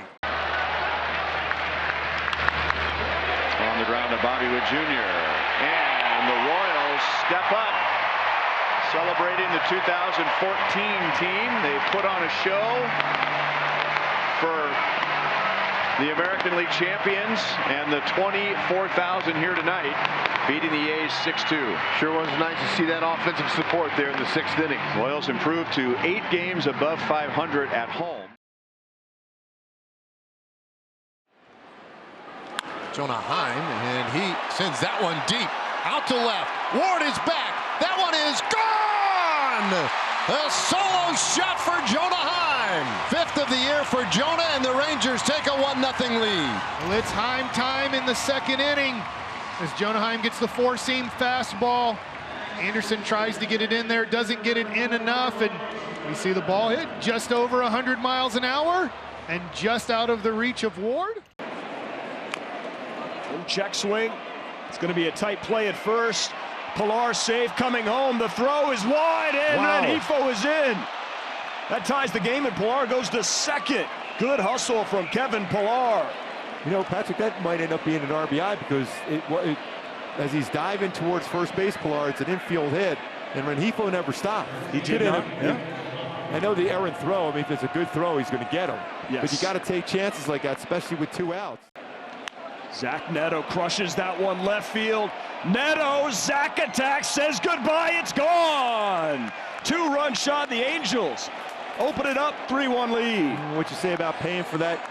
On the ground to Bobby Witt Jr. And the Royals step up, celebrating the 2014 team. They put on a show for the American League champions and the 24,000 here tonight, beating the A's 6-2. Sure was nice to see that offensive support there in the 6th inning. Royals improved to 8 games above 500 at home. Jonah Heim, and he sends that one deep out to left. Ward is back. That one is gone. A solo shot for Jonah Heim. 5th of the year for Jonah, and the Rangers take a 1-0 lead. Well, it's Heim time in the 2nd inning as Jonah Heim gets the 4-seam fastball. Anderson tries to get it in there, doesn't get it in enough, and we see the ball hit just over 100 miles an hour and just out of the reach of Ward. Check swing. It's going to be a tight play at first. Pilar safe coming home. The throw is wide, and Rengifo is in. That ties the game, and Pilar goes to 2nd. Good hustle from Kevin Pilar. You know, Patrick, that might end up being an RBI because as he's diving towards first base, Pilar, it's an infield hit, and Rengifo never stopped. He did not. I know the errant throw. I mean, if it's a good throw, he's going to get him. Yes. But you got to take chances like that, especially with 2 outs. Zach Neto crushes that one left field. Neto, Zach attacks, says goodbye, it's gone. 2-run shot, the Angels open it up, 3-1 lead. What you say about paying for that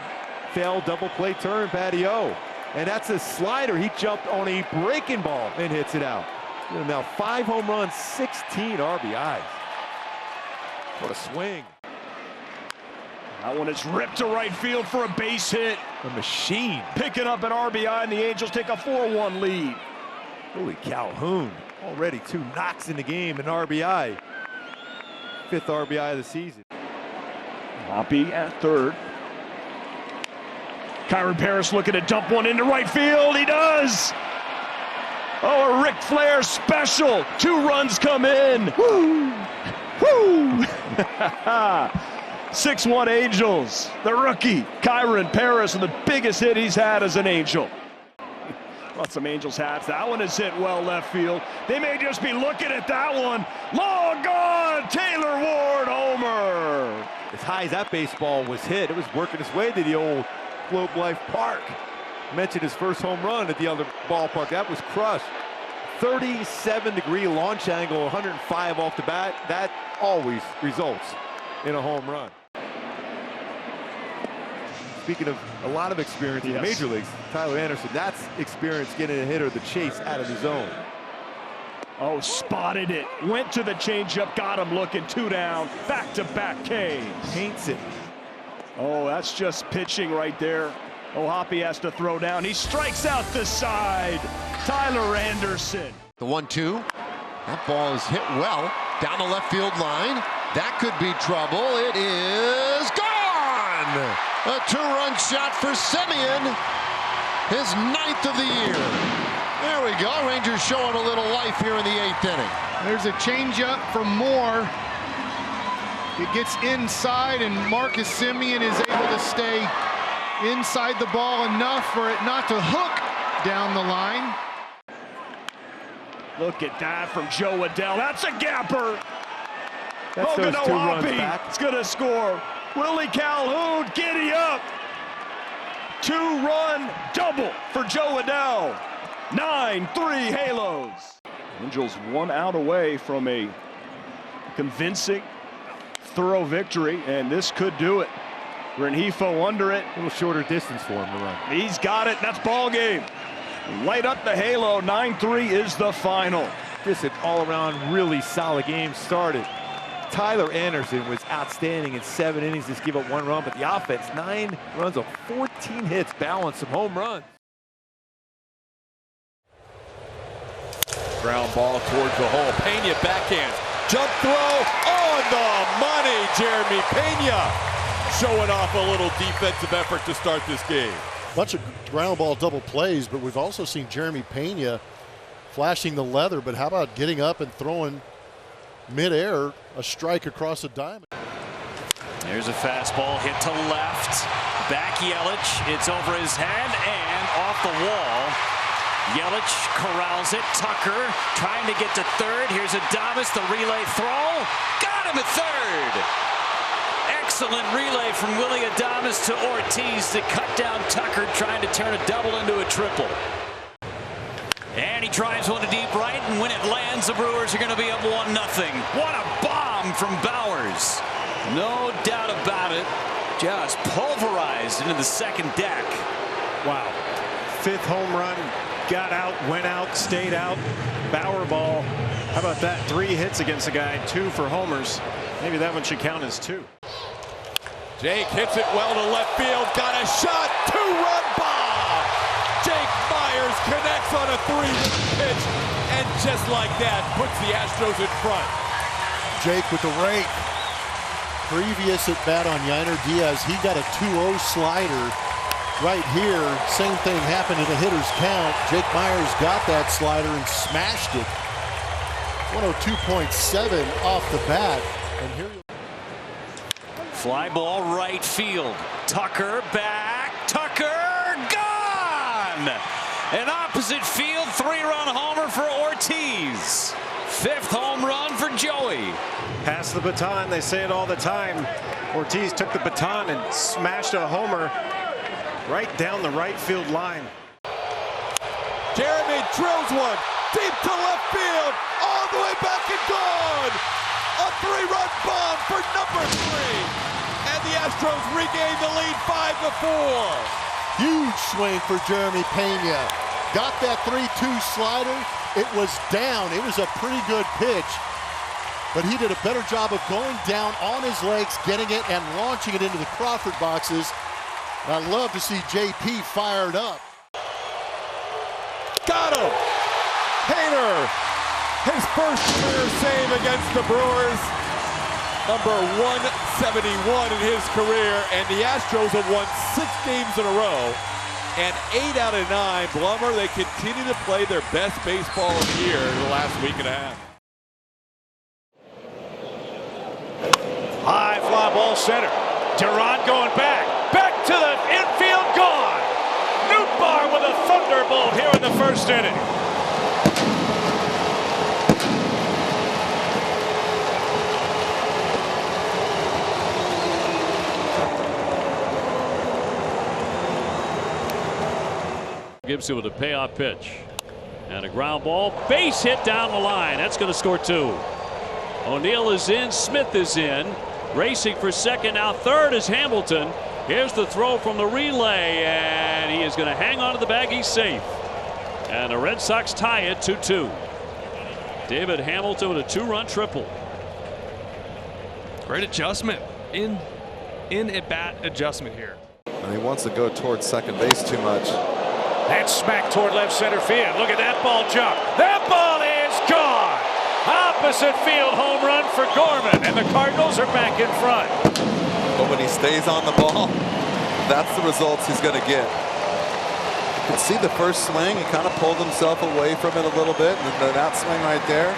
failed double play turn, Patty O? And that's a slider. He jumped on a breaking ball and hits it out. Now 5 home runs, 16 RBIs. What a swing. That one is ripped to right field for a base hit. A machine. Picking up an RBI, and the Angels take a 4-1 lead. Holy Calhoun. Already 2 knocks in the game, an RBI. 5th RBI of the season. Hoppy at 3rd. Kyron Paris looking to dump one into right field. He does. Oh, a Ric Flair special. 2 runs come in. Woo! Woo! 6-1 Angels. The rookie, Kyron Paris, and the biggest hit he's had as an Angel. Got some Angels hats. That one is hit well left field. They may just be looking at that one. Long gone. Taylor Ward, homer. As high as that baseball was hit, it was working its way to the old Globe Life Park. Mentioned his first home run at the other ballpark. That was crushed. 37-degree launch angle, 105 off the bat. That always results in a home run. Speaking of a lot of experience in the major leagues, Tyler Anderson, that's experience getting a hitter the chase out of the zone. Oh, spotted it. Went to the changeup, got him looking, 2 down, back-to-back Ks. Paints it. Oh, that's just pitching right there. Oh, Hoppy has to throw down. He strikes out the side. Tyler Anderson. The 1-2. That ball is hit well down the left field line. That could be trouble. It is gone! A 2-run shot for Semien. His 9th of the year. There we go. Rangers showing a little life here in the 8th inning. There's a changeup from Moore. It gets inside, and Marcus Semien is able to stay inside the ball enough for it not to hook down the line. Look at that from Joe Adell. That's a gapper. That's Hogan those 2 runs Ohapi back. is going to score. Willie Calhoun, giddy up. 2-run double for Joe Adell. 9-3 Halos. Angels 1 out away from a convincing, thorough victory, and this could do it. Rengifo under it. A little shorter distance for him to run. He's got it. That's ball game. Light up the halo. 9-3 is the final. Just an all-around really solid game started. Tyler Anderson was outstanding in 7 innings, just give up 1 run, but the offense, 9 runs on 14 hits, balanced some home runs. Ground ball towards the hole. Pena backhand. Jump throw on the money. Jeremy Pena showing off a little defensive effort to start this game. Bunch of ground ball double plays, but we've also seen Jeremy Pena flashing the leather. But how about getting up and throwing midair a strike across the diamond? There's a fastball hit to left. Back Yelich. It's over his head and off the wall. Yelich corrals it. Tucker trying to get to third. Here's Adames, the relay throw. Got him at third. Excellent relay from Willie Adames to Ortiz to cut down Tucker, trying to turn a double into a triple. And he drives one to deep right, and when it lands, the Brewers are going to be up 1-0. What a bomb from Bowers. No doubt about it. Just pulverized into the second deck. Wow. 5th home run. Got out, went out, stayed out. Bauer ball. How about that? 3 hits against a guy, 2 for homers. Maybe that one should count as 2. Jake hits it well to left field. Got a shot. 2-run bomb. Jake Myers connects on a 3-run pitch. And just like that, puts the Astros in front. Jake with the rake. Previous at bat on Yainer Diaz, he got a 2-0 slider. Right here, same thing happened in a hitter's count. Jake Myers got that slider and smashed it. 102.7 off the bat. And here Fly ball right field. Tucker back. Tucker gone. An opposite field 3-run homer for Ortiz. 5th home run for Joey. Pass the baton. They say it all the time. Ortiz took the baton and smashed a homer right down the right field line. Jeremy drills one deep to left field, all the way back and gone. A 3-run bomb for number 3. And the Astros regain the lead 5-4. huge swing for Jeremy Pena. Got that 3-2 slider. It was down. It was a pretty good pitch. But he did a better job of going down on his legs, getting it, and launching it into the Crawford boxes. I love to see JP fired up. Got him! Hader, his first career save against the Brewers. Number 171 in his career, and the Astros have won 6 games in a row. And 8 out of 9, Blummer, they continue to play their best baseball of the year in the last week and a half. High fly ball center. Durant going back. Back to the infield, gone. Nootbaar with a thunderbolt here in the first inning. Gibson with a payoff pitch. And a ground ball. Base hit down the line. That's going to score 2. O'Neill is in. Smith is in. Racing for second. Now third is Hamilton. Here's the throw from the relay. And he is going to hang on to the bag. He's safe. And the Red Sox tie it 2-2. David Hamilton with a 2-run triple. Great adjustment. In at-bat adjustment here. And he wants to go towards second base too much. That's smack toward left center field. Look at that ball jump. That ball is gone. Opposite field home run for Gorman. And the Cardinals are back in front. But when he stays on the ball, that's the results he's going to get. You can see the first swing. He kind of pulled himself away from it a little bit. And then that swing right there,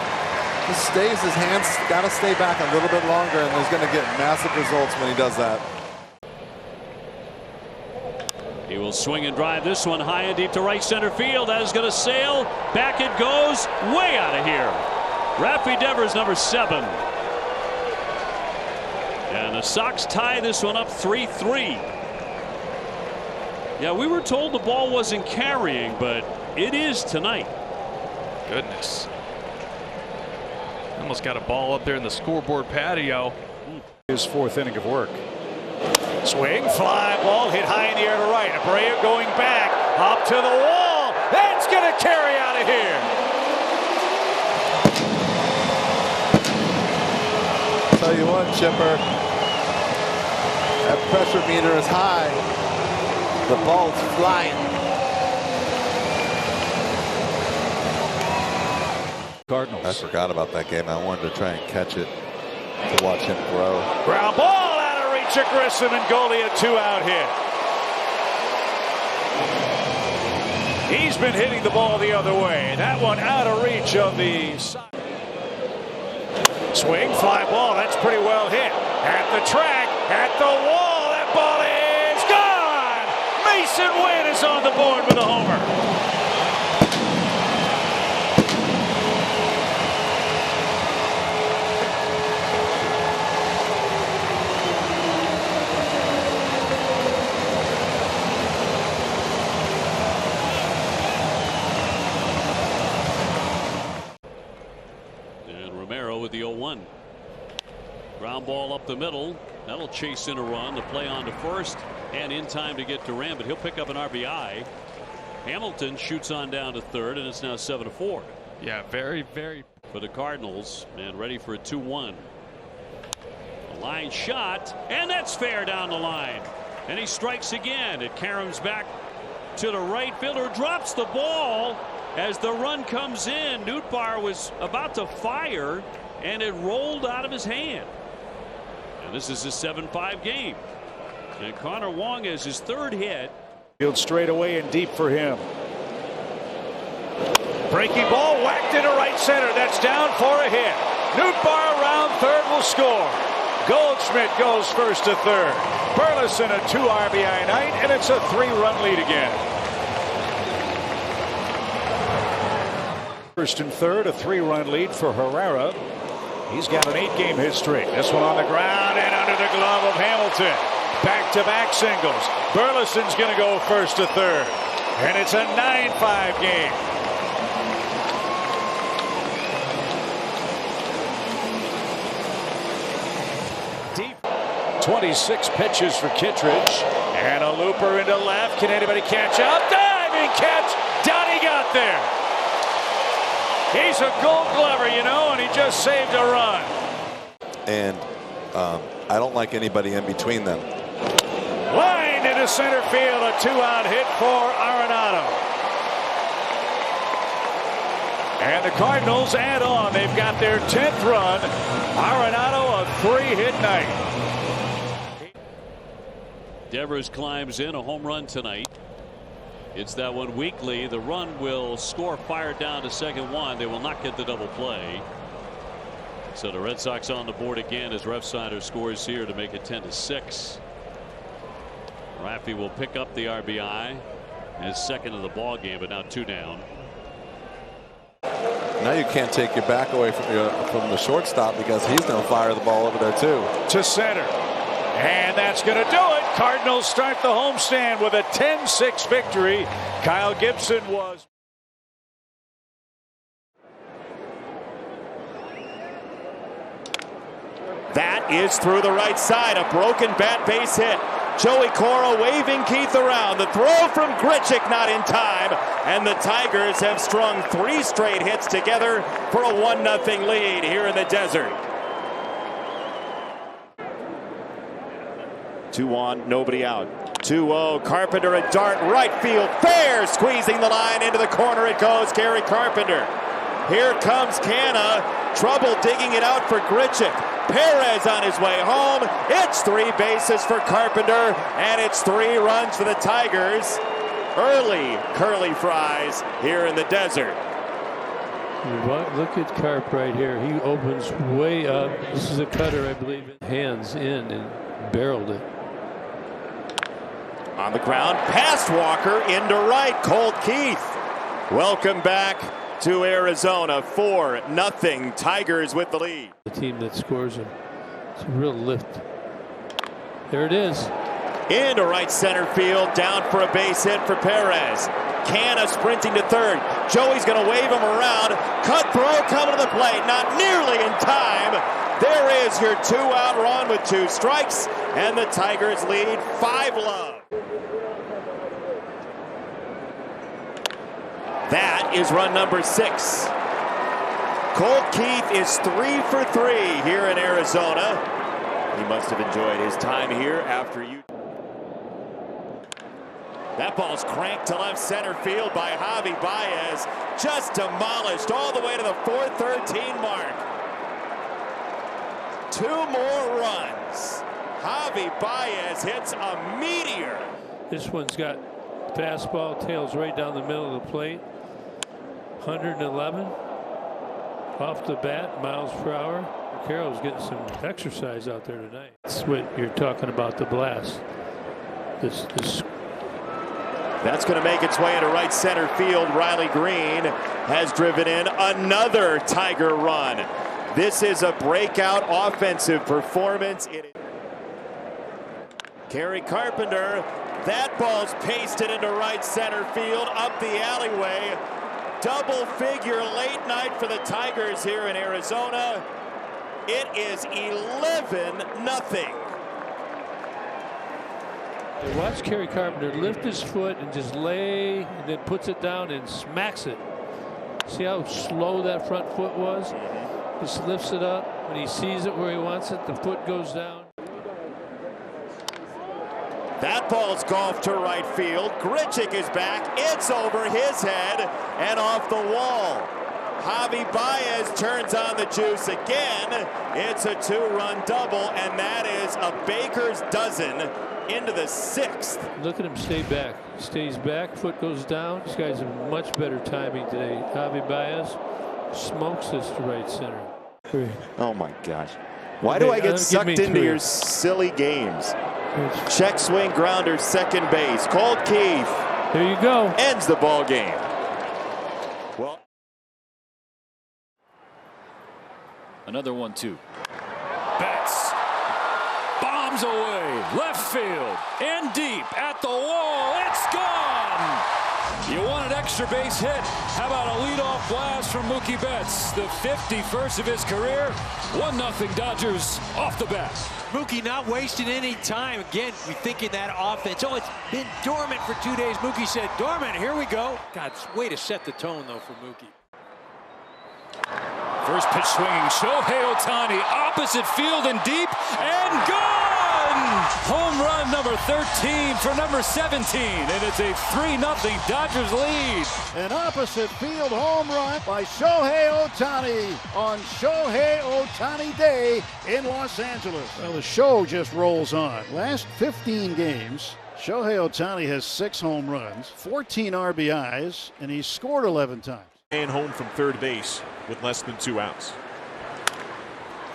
Just stays, his hands got to stay back a little bit longer, and he's going to get massive results when he does that. He will swing and drive this one high and deep to right center field. That is going to sail. Back it goes. Way out of here. Rafi Devers, number 7. And the Sox tie this one up 3-3. Yeah, we were told the ball wasn't carrying, but it is tonight. Goodness. Almost got a ball up there in the scoreboard patio. His 4th inning of work. Swing, fly ball hit high in the air to right. Abreu going back up to the wall. That's going to carry out of here. I'll tell you what, Chipper, that pressure meter is high. The ball's flying. Cardinals. I forgot about that game. I wanted to try and catch it to watch him grow. Ground ball out of reach of Grissom, and Goldie, a 2-out hit. He's been hitting the ball the other way. That one out of reach of the side. Swing, fly ball. That's pretty well hit. At the track, at the wall. That ball is gone. Mason Wynn is on the board with a homer. With the 0-1. Ground ball up the middle. That'll chase in a run. The play on to first and in time to get Duran, but he'll pick up an RBI. Hamilton shoots on down to third, and it's now 7-4. Yeah, very, very. For the Cardinals, and ready for a 2-1. A line shot, and that's fair down the line. And he strikes again. It caroms back to the right fielder, drops the ball. As the run comes in, Nootbaar was about to fire, and it rolled out of his hand. And this is a 7-5 game. And Connor Wong has his 3rd hit. Field straight away and deep for him. Breaking ball whacked into right center. That's down for a hit. Nootbaar around third will score. Goldschmidt goes first to third. Burleson a 2 RBI night, and it's a 3-run lead again. First and third, a 3-run lead for Herrera. He's got an 8-game history. This one on the ground and under the glove of Hamilton. Back-to-back singles. Burleson's going to go first to third. And it's a 9-5 game. Deep. 26 pitches for Kittredge. And a looper into left. Can anybody catch up? Diving catch. Donnie got there. He's a Gold Glover, you know, and he just saved a run. And I don't like anybody in between them. Line into center field, a 2-out hit for Arenado. And the Cardinals add on. They've got their 10th run. Arenado, a 3-hit night. Devers climbs in, a home run tonight. It's that one weekly. The run will score, fired down to second one. They will not get the double play. So the Red Sox on the board again as Refsnyder scores here to make it 10-6. Rafi will pick up the RBI, his 2nd of the ball game, but now 2 down. Now you can't take your back away from the shortstop because he's going to fire the ball over there too. To center. And that's going to do it. Cardinals start the homestand with a 10-6 victory. Kyle Gibson was. That is through the right side. A broken bat base hit. Joey Cora waving Keith around. The throw from Grichuk not in time. And the Tigers have strung 3 straight hits together for a 1-0 lead here in the desert. 2 on, nobody out. 2-0, Carpenter, a dart, right field, fair, squeezing the line into the corner it goes, Gary Carpenter. Here comes Canna, trouble digging it out for Grichuk. Perez on his way home. It's 3 bases for Carpenter, and it's 3 runs for the Tigers. Early curly fries here in the desert. Look at Carp right here. He opens way up. This is a cutter, I believe. Hands in and barreled it. On the ground, past Walker into right. Colt Keith. Welcome back to Arizona. 4-0 Tigers with the lead. The team that scores them. It's a real lift. There it is. Into right center field, down for a base hit for Perez. Canna sprinting to third. Joey's going to wave him around. Cut throw coming to the plate, not nearly in time. There is your 2-out run with 2 strikes, and the Tigers lead 5-love. That is run number 6. Colt Keith is 3 for 3 here in Arizona. He must have enjoyed his time here after you. That ball's cranked to left center field by Javi Baez. Just demolished all the way to the 413 mark. 2 more runs. Javi Baez hits a meteor. This one's got fastball, tails right down the middle of the plate. 111 off the bat, miles per hour. Carroll's getting some exercise out there tonight. That's what you're talking about, the blast. This. That's going to make its way into right center field. Riley Green has driven in another Tiger run. This is a breakout offensive performance. Kerry Carpenter, that ball's pasted into right center field, up the alleyway. Double figure late night for the Tigers here in Arizona. It is 11-0. Watch Kerry Carpenter lift his foot and just lay, and then puts it down and smacks it. See how slow that front foot was? Just lifts it up. When he sees it where he wants it, the foot goes down. That ball's golfed to right field. Grichuk is back. It's over his head and off the wall. Javi Baez turns on the juice again. It's a 2-run double, and that is a baker's dozen into the 6th. Look at him stay back. Stays back, foot goes down. This guy's in much better timing today. Javi Baez smokes this to right center. Oh my gosh. Why do I get sucked into your silly games? Check swing grounder, second base. Colt Keith. There you go. Ends the ball game. Well, another 1-2. Betts bombs away, left field, and deep at the wall. It's gone. You want an extra base hit? How about a leadoff blast from Mookie Betts, the 51st of his career? 1-0 Dodgers off the bat. Mookie not wasting any time. Again, you're thinking that offense. Oh, it's been dormant for 2 days. Mookie said, dormant, here we go. God, way to set the tone, though, for Mookie. First pitch swinging, Shohei Ohtani, opposite field and deep, and gone! Home run number 13 for number 17, and it's a 3-0 Dodgers lead. An opposite field home run by Shohei Ohtani on Shohei Ohtani Day in Los Angeles. Well, the show just rolls on. Last 15 games, Shohei Ohtani has 6 home runs, 14 RBIs, and he's scored 11 times. And home from third base with less than 2 outs.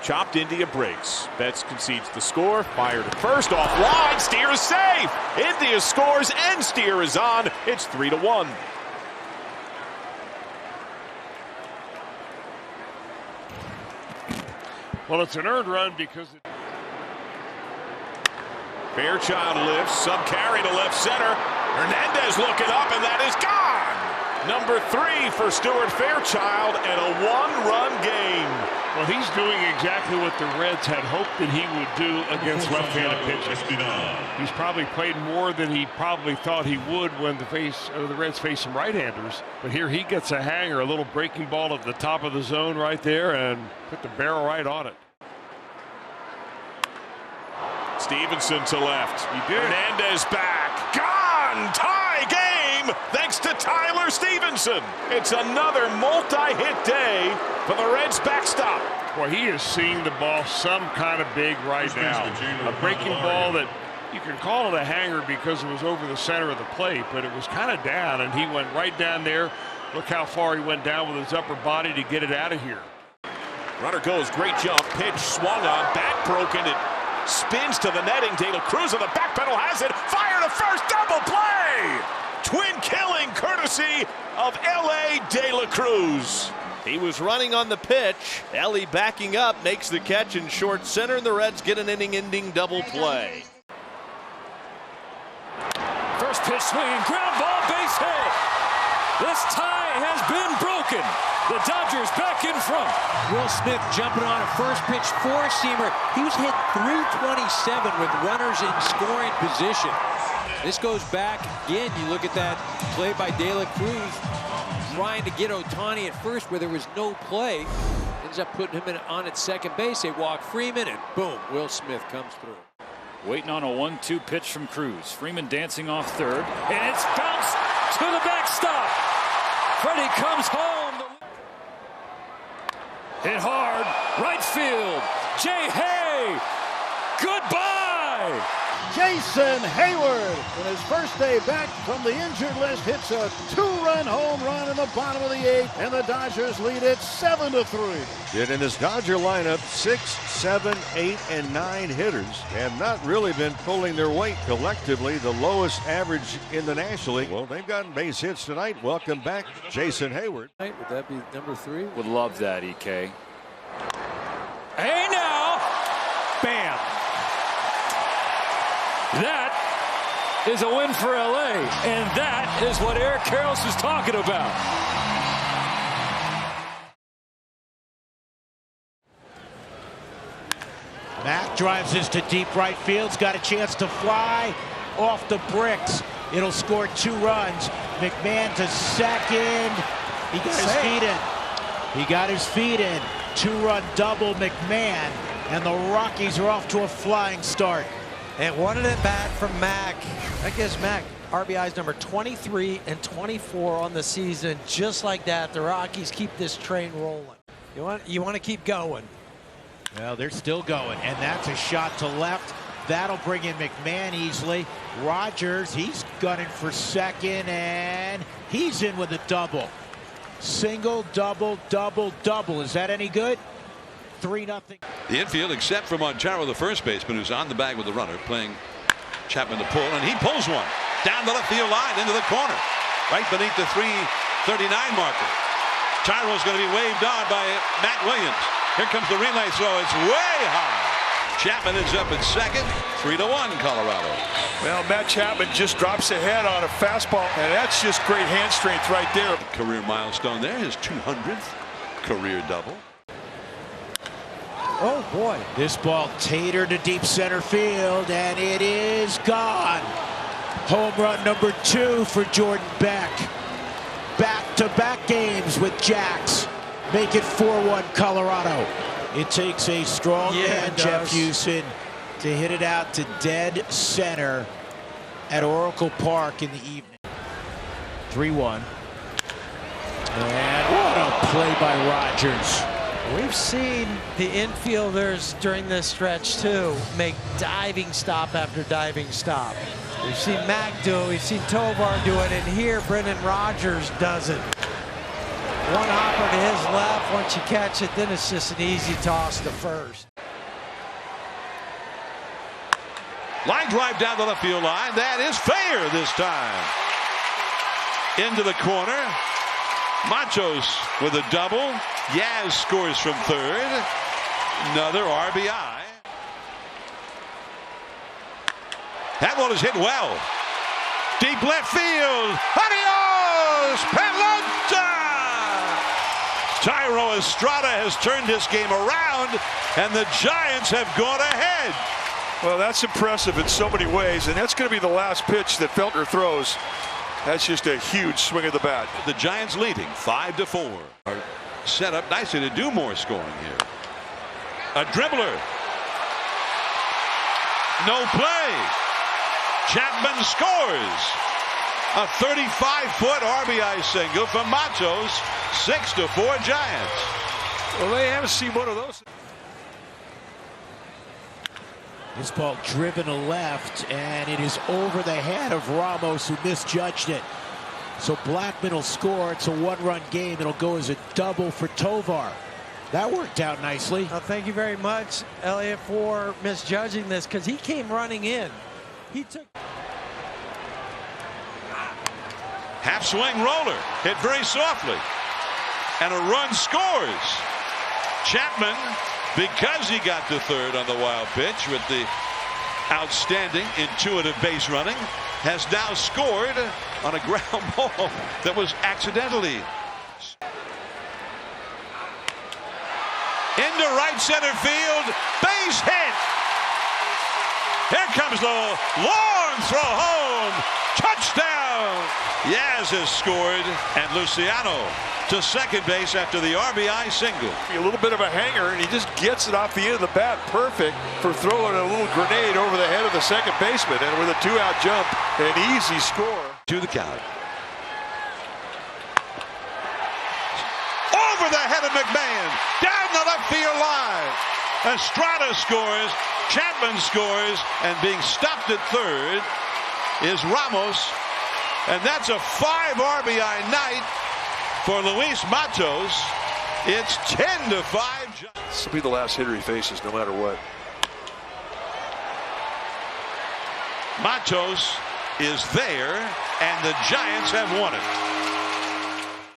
Chopped, India breaks. Betts concedes the score. Fired at first, offline. Steer is safe. India scores and Steer is on. It's 3-1. Well, it's an earned run because Fairchild lifts, sub carry to left center. Hernandez looking up, and that is gone. Number 3 for Stuart Fairchild, and a 1-run game. Well, he's doing exactly what the Reds had hoped that he would do against left-handed pitchers. He's probably played more than he probably thought he would when the Reds face some right-handers. But here he gets a hanger, a little breaking ball at the top of the zone right there, and put the barrel right on it. Stevenson to left. He did. Hernandez back. Gone. Tie game thanks to Tyler Stevenson. It's another multi-hit day for the Reds backstop. Boy, he is seeing the ball some kind of big right now. A breaking ball that you can call it a hanger because it was over the center of the plate, but it was kind of down, and he went right down there, Look how far he went down with his upper body to get it out of here. Runner goes, great jump, pitch swung on, back broken, it spins to the netting. De La Cruz on the back pedal has it, fire to first, double play! Twin killing courtesy of L.A. De La Cruz. He was running on the pitch. Ellie backing up, makes the catch in short center, and the Reds get an inning-ending double play. First pitch swinging, ground ball, base hit. This tie has been broken. The Dodgers back in front. Will Smith jumping on a first pitch four-seamer. He was hit 327 with runners in scoring position. This goes back again. You look at that play by De La Cruz trying to get Ohtani at first where there was no play. Ends up putting him on at second base. They walk Freeman, and boom, Will Smith comes through. Waiting on a 1-2 pitch from Cruz. Freeman dancing off third, and it's bounced to the backstop. Freddie comes home. Hit hard, right field. Jay Hay, goodbye. Jason Hayward, in his first day back from the injured list, hits a two-run home run in the bottom of the eighth, and the Dodgers lead it 7-3. Yet in this Dodger lineup, 6, 7, 8, and 9 hitters have not really been pulling their weight collectively, the lowest average in the National League. Well, they've gotten base hits tonight. Welcome back, Jason Hayward. Would that be number 3? Would love that, EK. Hey now, bam. That is a win for LA, and that is what Eric Karros is talking about. Mack drives this to deep right field's got a chance to fly off the bricks. It'll score 2 runs. McMahon to second. He got his feet in. He got his feet in. 2-run double McMahon, and the Rockies are off to a flying start. And what an at-bat from Mack. That gives Mack RBIs number 23 and 24 on the season. Just like that, the Rockies keep this train rolling. You want to keep going. Well, they're still going, and that's a shot to left. That'll bring in McMahon easily. Rogers, he's gunning for second, and he's in with a double. Single, double, double, double. Is that any good? 3-0. The infield, except for Montero, the first baseman, who's on the bag with the runner, playing Chapman to pull, and he pulls one down the left field line into the corner, right beneath the 339 marker. Tyro's going to be waved on by Matt Williams. Here comes the relay throw. It's way high. Chapman is up at second. 3-1 Colorado. Well, Matt Chapman just drops ahead on a fastball, and that's just great hand strength right there. Career milestone there, his 200th career double. Oh boy. This ball tatered to deep center field, and it is gone. Home run number 2 for Jordan Beck. Back-to-back games with Jacks. Make it 4-1 Colorado. It takes a strong man, Jeff Houston, to hit it out to dead center at Oracle Park in the evening. 3-1. And what a play by Rogers. We've seen the infielders during this stretch, too, make diving stop after diving stop. We've seen Mack do it. We've seen Tovar do it. And here, Brendan Rodgers does it. One hopper to his left. Once you catch it, then it's just an easy toss to first. Line drive down the left field line. That is fair this time. Into the corner. Machos with a double. Yaz scores from third. Another RBI. That one is hit well. Deep left field. Adios, Pelota! Tyro Estrada has turned this game around, and the Giants have gone ahead. Well, that's impressive in so many ways, and that's going to be the last pitch that Feltner throws. That's just a huge swing of the bat. The Giants leading 5-4. Are set up nicely to do more scoring here. A dribbler. No play. Chapman scores. A 35-foot RBI single from Machos. 6-4 Giants. Well, they haven't seen one of those. This ball driven to left, and it is over the head of Ramos, who misjudged it. So Blackman will score. It's a one-run game. It'll go as a double for Tovar. That worked out nicely. Well, thank you very much, Elliot, for misjudging this, because he came running in. He took. Half swing roller hit very softly, and a run scores. Chapman, because he got to third on the wild pitch with the outstanding intuitive base running, has now scored on a ground ball that was accidentally. Into right center field, base hit. Here comes the long throw home. Touchdown. Yaz has scored, and Luciano to second base after the RBI single. A little bit of a hanger, and he just gets it off the end of the bat. Perfect for throwing a little grenade over the head of the second baseman, and with a 2-out jump, an easy score. To the count. Over the head of McMahon, down the left field line. Estrada scores, Chapman scores, and being stopped at third is Ramos. And that's a 5 RBI night for Luis Matos. It's 10-5. This will be the last hitter he faces, no matter what. Matos is there, and the Giants have won it.